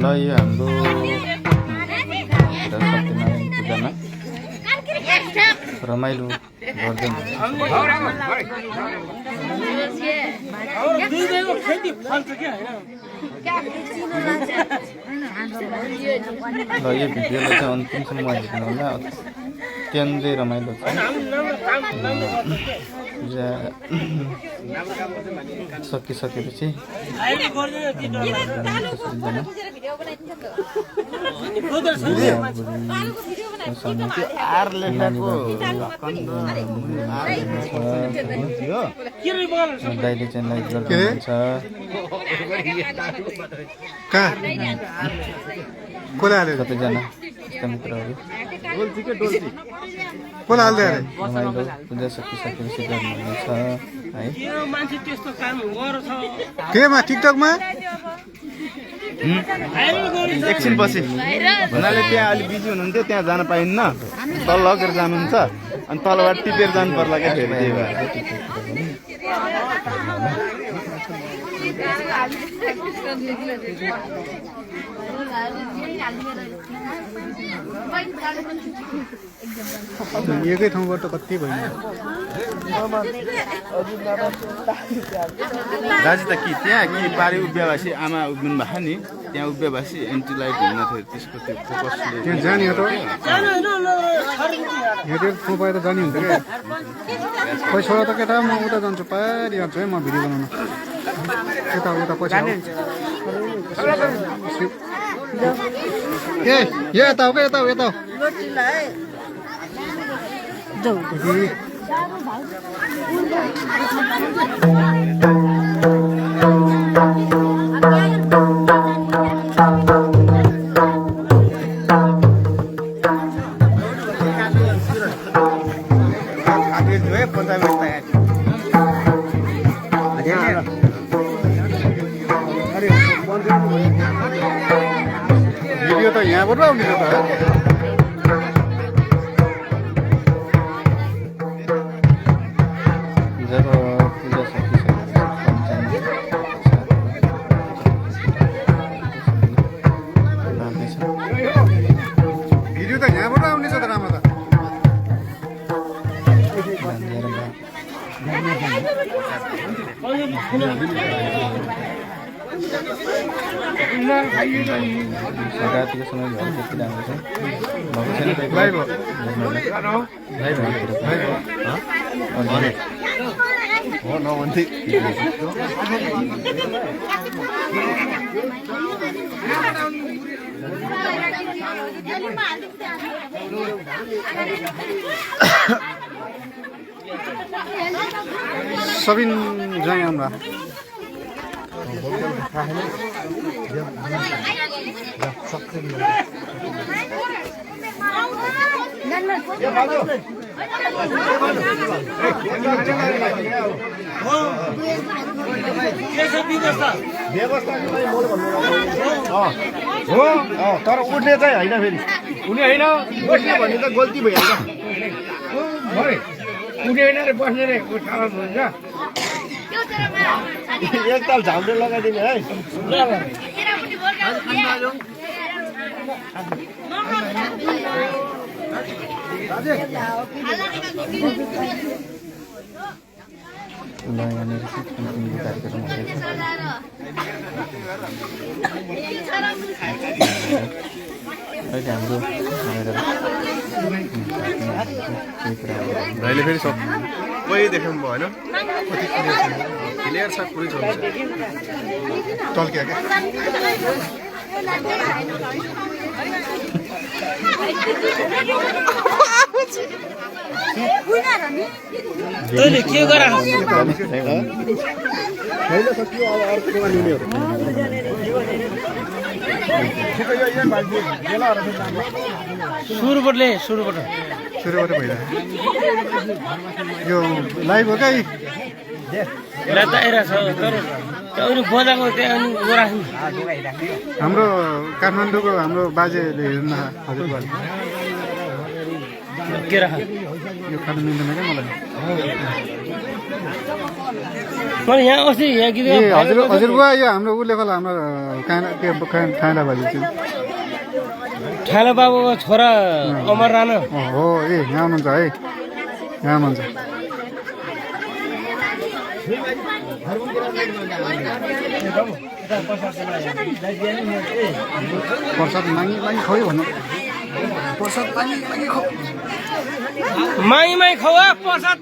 ल यो हाम्रो सत्यनारायण पूजामा रमाइलो गर्दै ल यो भिडियोलाई चाहिँ अन्तिमसम्म हेर्नु होला अत्यन्तै रमाइलो छ पूजा सकिसकेपछि दाइले चाहिँ लाइक गर्नुहुन्छ कतिजना मित्रहरू रमाइलो पूजा सकिसकेपछि गर्नुहुनेछ है केमा टिकटकमा एकछिन पछि हुनाले त्यहाँ अलि बिजी हुनुहुन्थ्यो त्यहाँ जान पाइन्न तल लगेर जानुहुन्छ अनि तलबाट टिपेर जानु पर्ला क्या फेरि त्यही भएर एकै ठाउँबाट कति भयो दाजु त कि त्यहाँ कि पारि उभियाभाषी आमा उभिनु भएको नि त्यहाँ उभियाभाषी एन्टी लाइट हुन थियो त्यसको त्यो फोकसले त्यहाँ जाने हो त हेरेर पाए त जाने हुन्छ क्या खोइ छोरा त केटा म उता जान्छु पारिहाल्छु है म भिडियो बनाउनु यता उता पछि ए यता हो क्या यता हो यता हो भिडियो त यहाँबाट आउने त जब पूजा भिडियो त यहाँबाट आउने छ त राम्रो त रातिको समय भएर त्यति राम्रो छ भएको सबिन जाएँ আমরা तर उठ्ने चाहिँ होइन फेरि उनी होइन बस्ने भन्ने त गल्ती भइहाल्छ उठ्ने होइन रे बस्ने रे हुन्छ एकताल झाउडे लगाइदिने है ल यहाँनिर चाहिँ अन्तिम कार्यक्रम हुँदैछ अहिले हाम्रो भाइले फेरि सबै देखाउनु भयो होइन क्लियर छ पुरै छ टल्क्या क्या तैँले के गर सुरुबाट सुरुबाट भइरहेको यो लाइभ हो क्या बजाएको त्यहाँ हाम्रो काठमाडौँको हाम्रो बाजेले हेर्नु हजुरबाले के राख यो खानु मिल्दैन क्या मलाई मैले यहाँ अस्ति यहाँ गीत ए हजुरबुवा यो हाम्रो उसले खोला हाम्रो खाँडा बाजी चाहिँ ठाला बाबुको छोरा अमर राणा हो ए यहाँ हुनुहुन्छ है यहाँ हुनुहुन्छ प्रसाद मागी खुवाइ भन्नु प्रसाद मागी खुवाउ माई खवा प्रसाद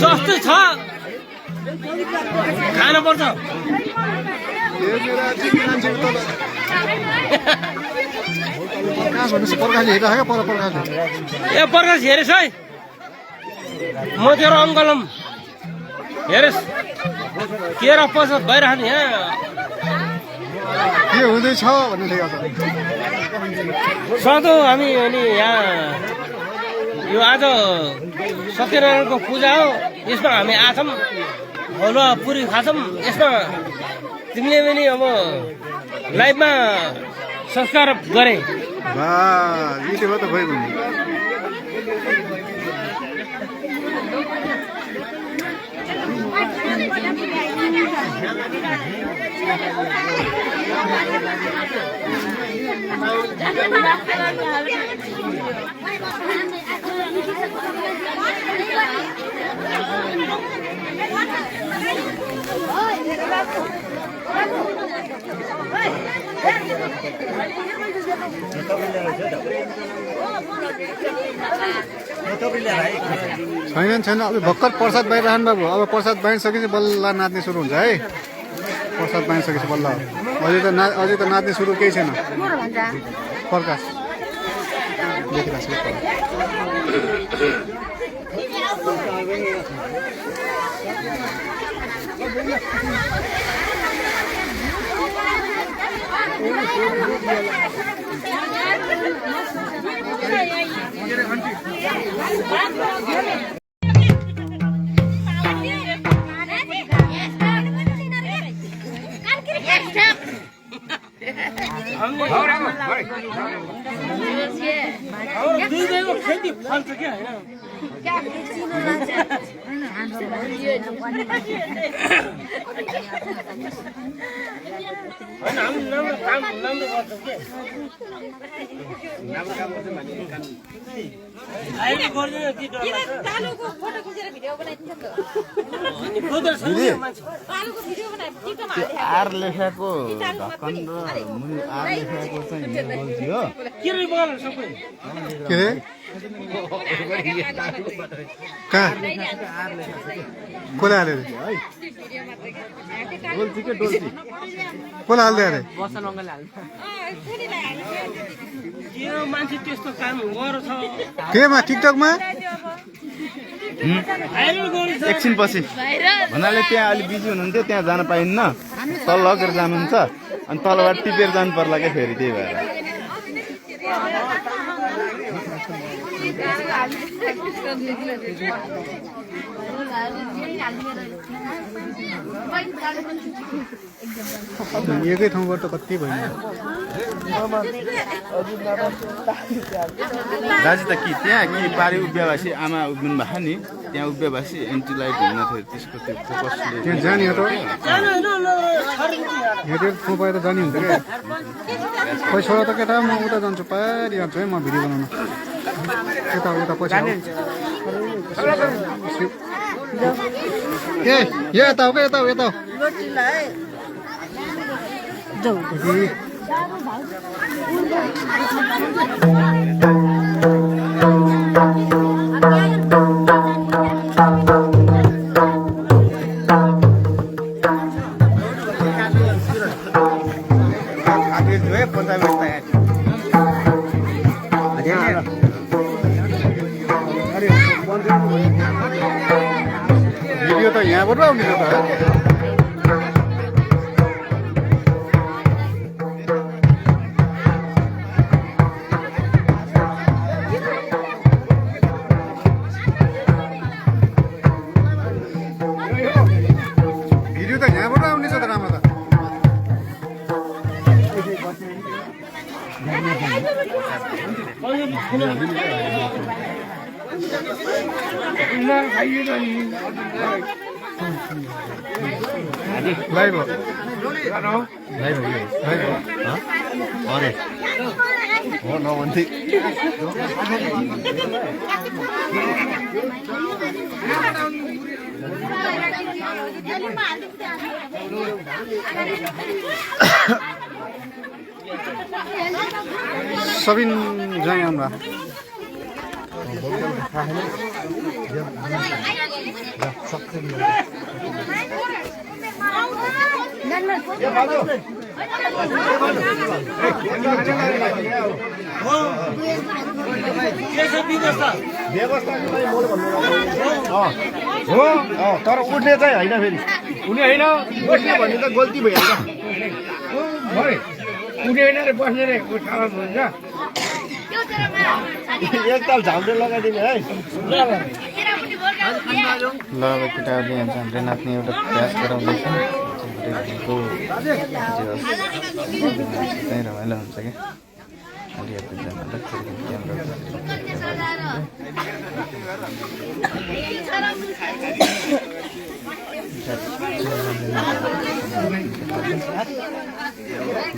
सस्तो छ खानुपर्छ पर्खाले हेरिरहेको पर पर्खाले ए प्रकाश हेरेस् है म तेरो अङ्कलम हेरेस् के र प्रसाद भइरहने यहाँ के हुँदैछ भन्नु थियो सधैँ हामी अनि यहाँ यो आज सत्यनारायणको पूजा हो यसमा हामी आछौँ हलुवा पुरी खाछौँ यसमा तिमीले पनि अब लाइभमा संस्कार गरे युट्युबमा त भयो भने छैन अब भर्खर प्रसाद बाँडिरहनु बाबु अब प्रसाद बाँडिसकेपछि बल्ल नाच्ने सुरु हुन्छ है प्रसाद बाँडिसकेपछि बल्ल अझै त नाच्ने सुरु केही छैन प्रकाश देखिरहेको खेती फल्छ क्या आर लेखाको ढक्कन र मुनि आर लेखाको चाहिँ बोल्थ्यो के रे बोल सबै के रे कहाँ कसले हाल्यो अरे डोल्ची के डोल्ची कसले हाल्दै अरे के मान्छे त्यस्तो काम गर्छ केमा टिकटकमा एकछिन पछि भन्नाले त्यहाँ अलि बिजी हुनुहुन्थ्यो त्यहाँ जान पाइन्न तल लगेर जानुहुन्छ अनि तलबाट टिपेर जानु पर्ला क्या फेरि त्यही भएर एकै ठाउँबाट कति भयो दाजु त कि त्यहाँ कि पारि उभिएपछि आमा उभिनु भएको नि त्यहाँ उभिएपछि एन्टी लाइट हुन थियो त्यसको त्यो फोकसले त्यहाँ जाने हो त हेरेर पाए त जाने हुन्थ्यो क्या खोइ छोरा त केटा म उता जान्छु पारिहाल्छु है म भिडियो बनाउनु उता उता पछि ए यता हो क्या यता हो यता हो भिडियो त यहाँबाट आउने त लाइभ हो अरे हो नभन्थे सबिन जाएँ আমরা हो तर उठ्ने चाहिँ होइन फेरि उनी होइन उठ्ने भन्ने त गल्ती भइहाल्छ एकताल झाउँडे लगाइदिने है ल अब केटाहरूले यहाँ झाँक्री नाच्ने एउटा प्रयास गराउँदैछ त्यही रमाइलो हुन्छ क्या अलिकति जाँदा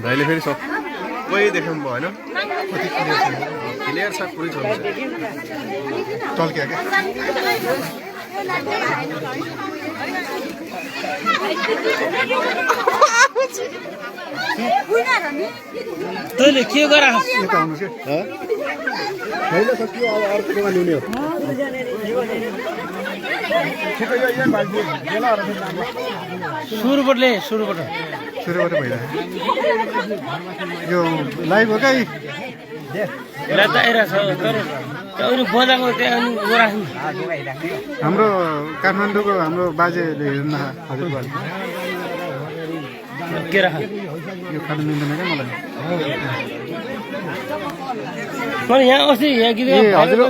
भाइले फेरि सबै देख्नु भयो होइन क्लियर छ पुरै छ टल्क्या क्या तैँले के गर यता आउनुहोस् क्या होइन सक्यो अब अर्कोमा ल्याउने हो सुरुबाट भइरहेको यो लाइभ हो क्या बजाएको त्यहाँ राख्नु हाम्रो काठमाडौँको हाम्रो बाजेले हेर्नु हजुरबाले के राख यो खानु मिल्दैन क्या मलाई यहाँ अस्ति यहाँ गीत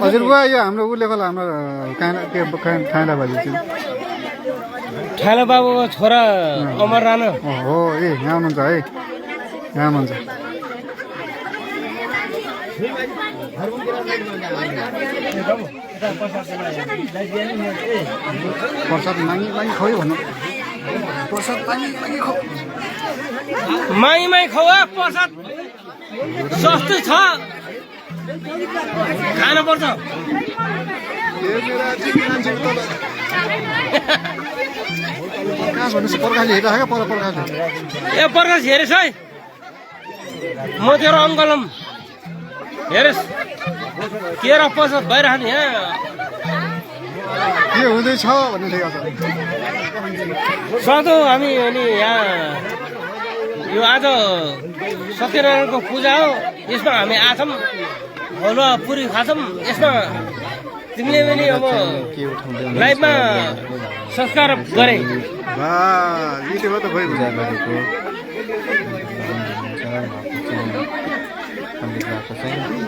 हजुरबा यो हाम्रो उसले खोला हाम्रो खाँडा बाजे चाहिँ ठाला बाबुको छोरा अमर राणा हो ए यहाँ हुनुहुन्छ है यहाँ हुनुहुन्छ प्रसाद मागी खुवाइ भन्नु प्रसाद मागी खुवाउ माई खवा प्रसाद सस्तै छ खानुपर्छ भन्नुहोस् पर्खाले हेरिरहेको पर पर्खाले ए प्रकाश हेरेस् है म तेरो अङ्कलम हेरेस् के र प्रसाद भइरहने यहाँ के हुँदैछ भन्नु थियो सधैँ हामी अनि यहाँ यो आज सत्यनारायणको पूजा हो यसमा हामी आछौँ हलुवा पुरी खाछौँ यसमा तिमीले पनि अब लाइफमा संस्कार गरे पूजा गरेको पण्डित भएको चाहिँ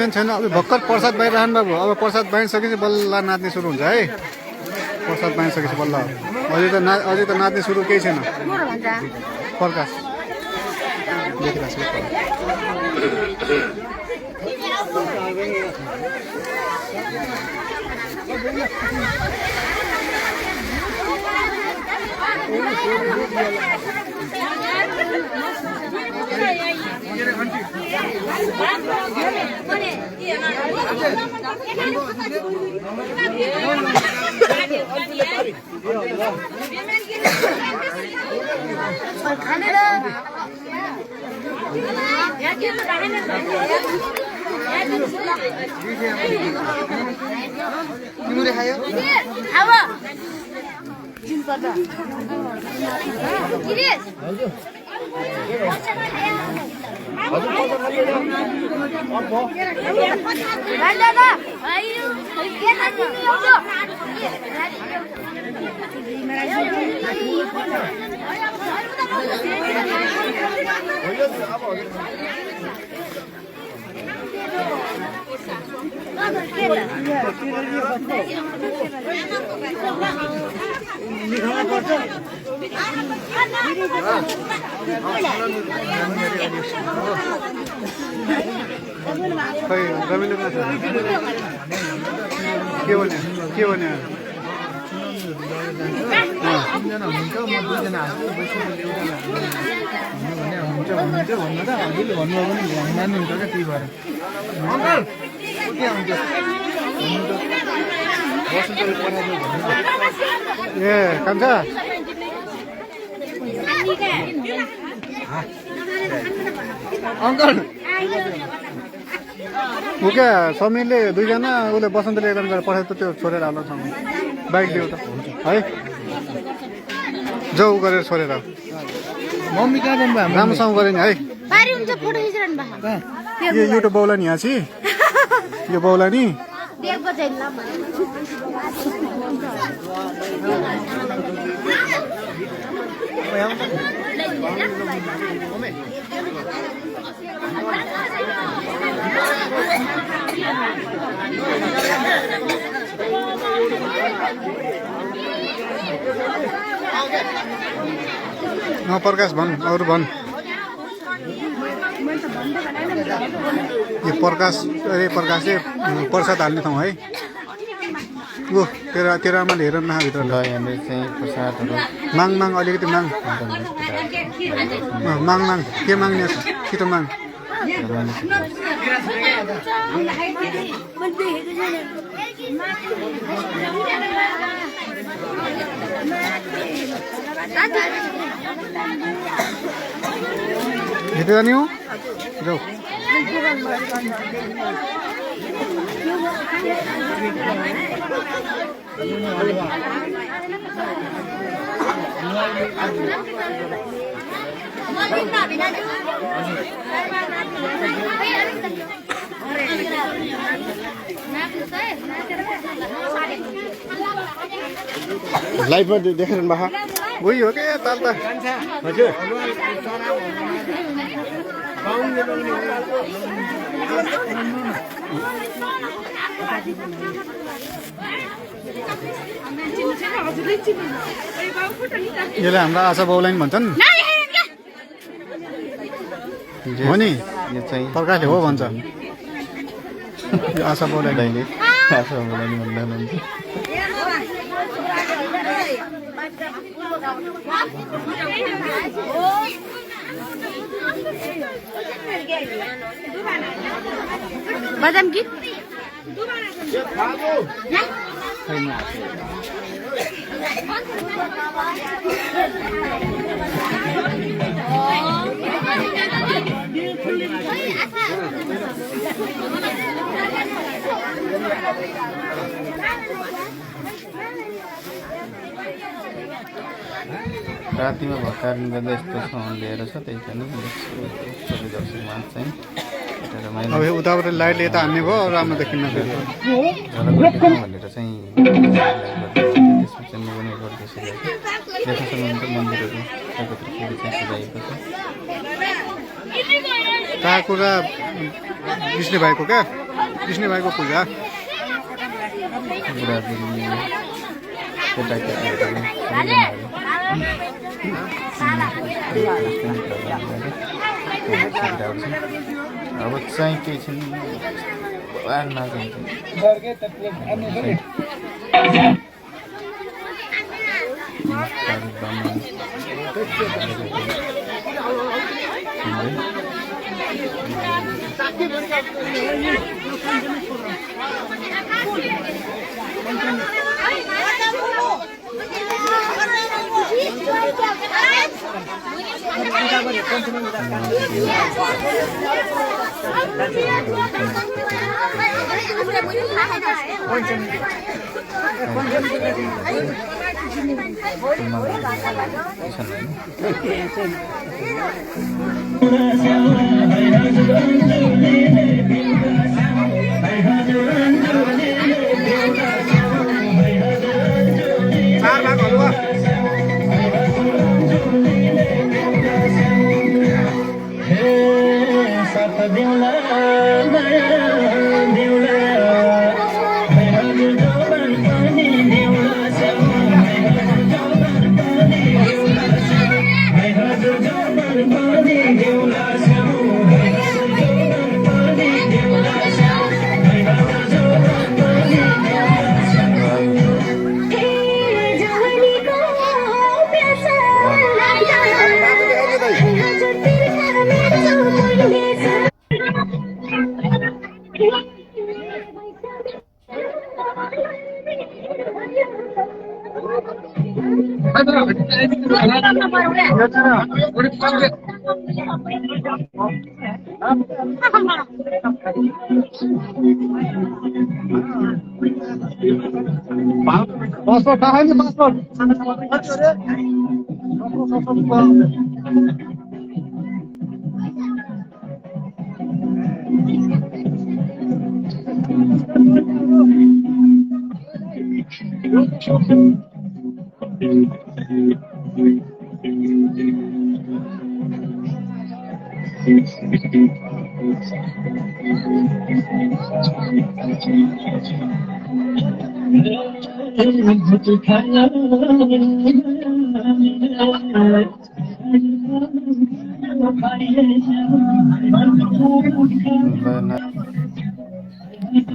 छैन अब भर्खर प्रसाद बाहिर बाबु अब प्रसाद बाँडिसकेपछि बल्ल नाच्ने सुरु हुन्छ है प्रसाद बाँडिसकेपछि बल्ल अझै त नाच्ने सुरु केही छैन प्रकाश देखिरहेको तिमीले खायो खै रमिलो कहाँ छ के भन्यो ए कान्छा अङ्कल ऊ क्या समीरले दुईजना उसले बसन्तले एकजना गरेर पठाएको त्यो छोडेर हाल्नु सँग बाइक दियो त है जाउ गरेर छोडेर मम्मी कहाँ जानु भयो राम्रोसँग गऱ्यो नि है यो एउटा बौला नि यहाँ छि यो बौला नि प्रकाश भन् अरू भन् यो प्रकाश अरे प्रकाशले प्रसाद हाल्ने ठाउँ है ऊ तेरो आमाले हेर नभित्र ल यहाँनिर चाहिँ प्रसादहरू माग अलिकति माग के माग्ने छिटो माग हेर्दै जाने हो जाऊ लाइभमा देखेर बाखा उही हो क्या ताल त हजुर यसलाई हाम्रो आशा बाउलाई नि भन्छन् हो नि यो चाहिँ प्रकाशले हो भन्छ यो आशा बाउलाई दाइले आशा बोलाउनु भन्दा हुनुहुन्छ बादाम गीत रातिमा भर्कारिन गर्दा यस्तो सामान लिएर छ त्यही कारण दर्शकमा चाहिँ अब उताबाट लाइटले यता हान्ने भयो राम्रो देखिन्न फेरि भनेर चाहिँ त्यसमा चाहिँ म पनि गर्दैछु यथासम्म मन्दिरहरू एकत्र चाहिँ सजाइएको छ कहाँ कुरा विष्णु भाइको क्या विष्णु भाइको पूजा बुढाबुढी केटाकेटीहरू अब चाहिँ केही छैन चार भाग हलुवा पासपोर्ट कहाँ है पासपोर्ट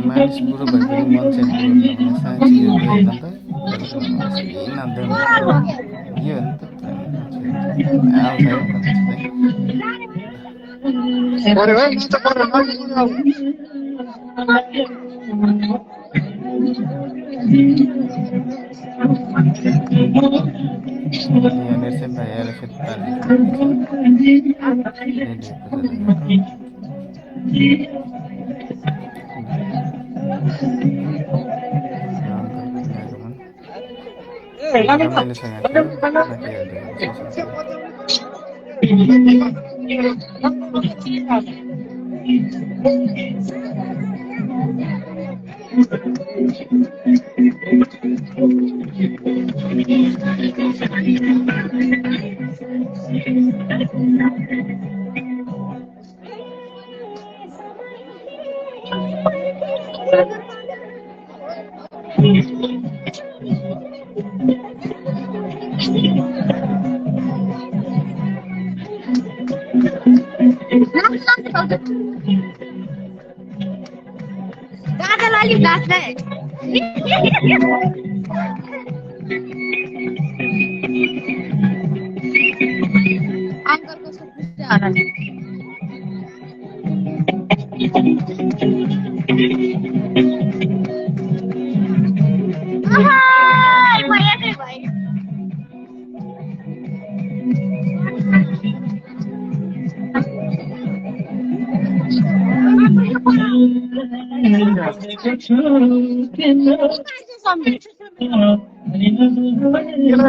मानिस बुढो भएपछि मन चाहिँ साँच्ची होइन त नाच्दैन यो नि त यहाँनिर चाहिँ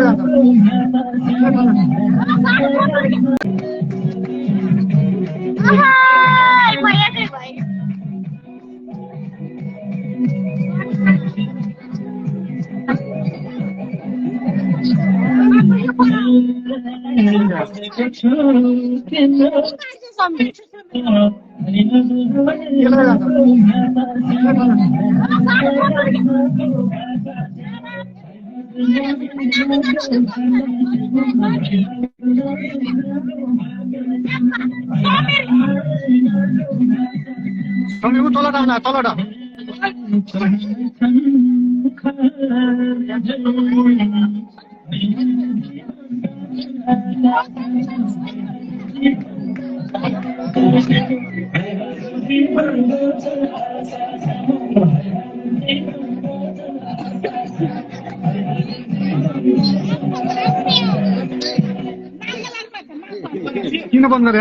भाइहरूले फेरि किन बन्द गरे